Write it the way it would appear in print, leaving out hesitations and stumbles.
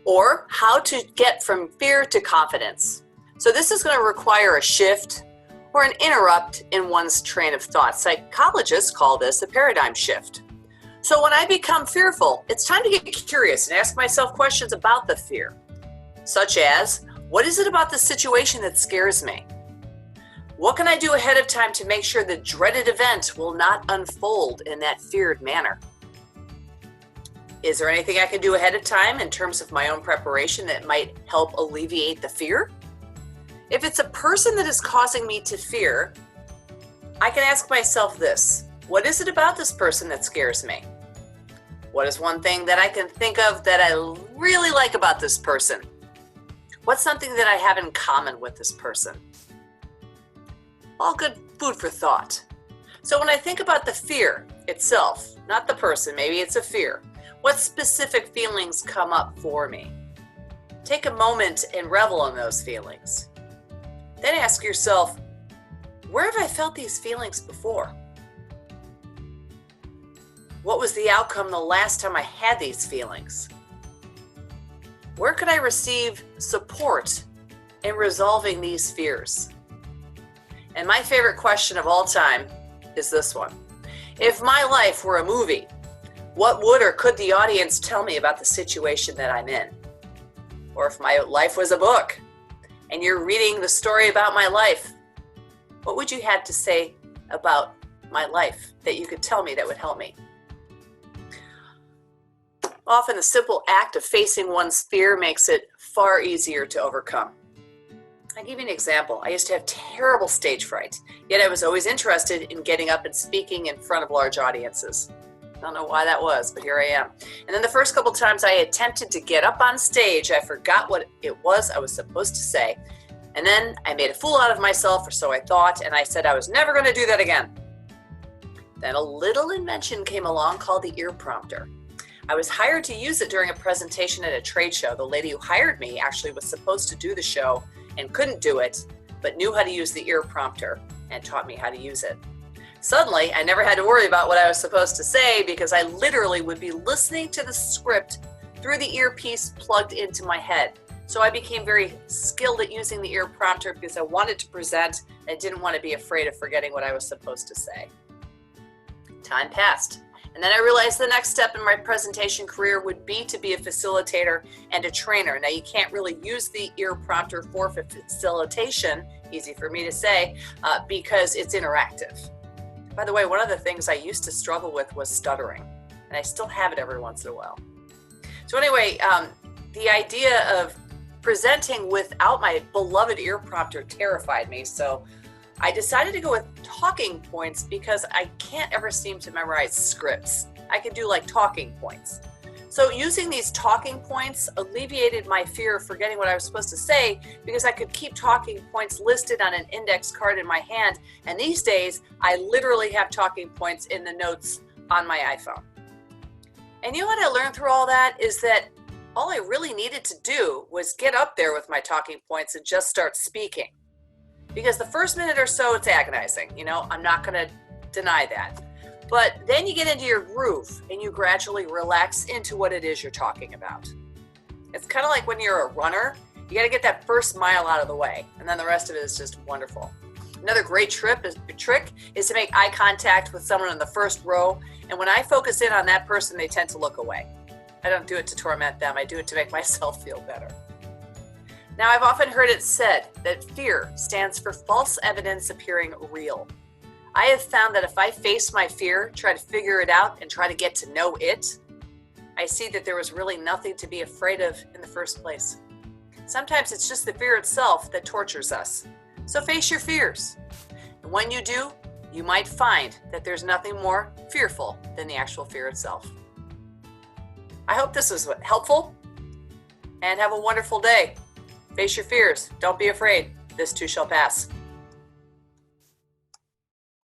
or how to get from fear to confidence. So this is going to require a shift or an interrupt in one's train of thought. Psychologists call this a paradigm shift. So when I become fearful, it's time to get curious and ask myself questions about the fear, such as, what is it about the situation that scares me? What can I do ahead of time to make sure the dreaded event will not unfold in that feared manner? Is there anything I can do ahead of time in terms of my own preparation that might help alleviate the fear? If it's a person that is causing me to fear, I can ask myself this: what is it about this person that scares me? What is one thing that I can think of that I really like about this person? What's something that I have in common with this person? All good food for thought. So when I think about the fear itself, not the person, maybe it's a fear, what specific feelings come up for me? Take a moment and revel in those feelings. Then ask yourself, where have I felt these feelings before? What was the outcome the last time I had these feelings? Where could I receive support in resolving these fears? And my favorite question of all time is this one. If my life were a movie, what would or could the audience tell me about the situation that I'm in? Or if my life was a book and you're reading the story about my life, what would you have to say about my life that you could tell me that would help me? Often the simple act of facing one's fear makes it far easier to overcome. I'll give you an example. I used to have terrible stage fright, yet I was always interested in getting up and speaking in front of large audiences. Don't know why that was, but here I am. And then the first couple times I attempted to get up on stage, I forgot what it was I was supposed to say. And then I made a fool out of myself, or so I thought, and I said I was never going to do that again. Then a little invention came along called the ear prompter. I was hired to use it during a presentation at a trade show. The lady who hired me actually was supposed to do the show and couldn't do it, but knew how to use the ear prompter and taught me how to use it. Suddenly, I never had to worry about what I was supposed to say because I literally would be listening to the script through the earpiece plugged into my head. So I became very skilled at using the ear prompter because I wanted to present and I didn't want to be afraid of forgetting what I was supposed to say. Time passed. And then I realized the next step in my presentation career would be to be a facilitator and a trainer. Now, you can't really use the ear prompter for facilitation, easy for me to say, because it's interactive. By the way, one of the things I used to struggle with was stuttering, and I still have it every once in a while. So anyway, the idea of presenting without my beloved ear prompter terrified me, so I decided to go with talking points because I can't ever seem to memorize scripts. I can do like talking points. So using these talking points alleviated my fear of forgetting what I was supposed to say because I could keep talking points listed on an index card in my hand. And these days, I literally have talking points in the notes on my iPhone. And you know what I learned through all that is that all I really needed to do was get up there with my talking points and just start speaking. Because the first minute or so, it's agonizing. You know, I'm not going to deny that. But then you get into your groove and you gradually relax into what it is you're talking about. It's kind of like when you're a runner, you got to get that first mile out of the way. And then the rest of it is just wonderful. Another great trick is to make eye contact with someone in the first row. And when I focus in on that person, they tend to look away. I don't do it to torment them. I do it to make myself feel better. Now, I've often heard it said that fear stands for false evidence appearing real. I have found that if I face my fear, try to figure it out, and try to get to know it, I see that there was really nothing to be afraid of in the first place. Sometimes it's just the fear itself that tortures us. So face your fears. And when you do, you might find that there's nothing more fearful than the actual fear itself. I hope this was helpful, and have a wonderful day. Face your fears. Don't be afraid. This too shall pass.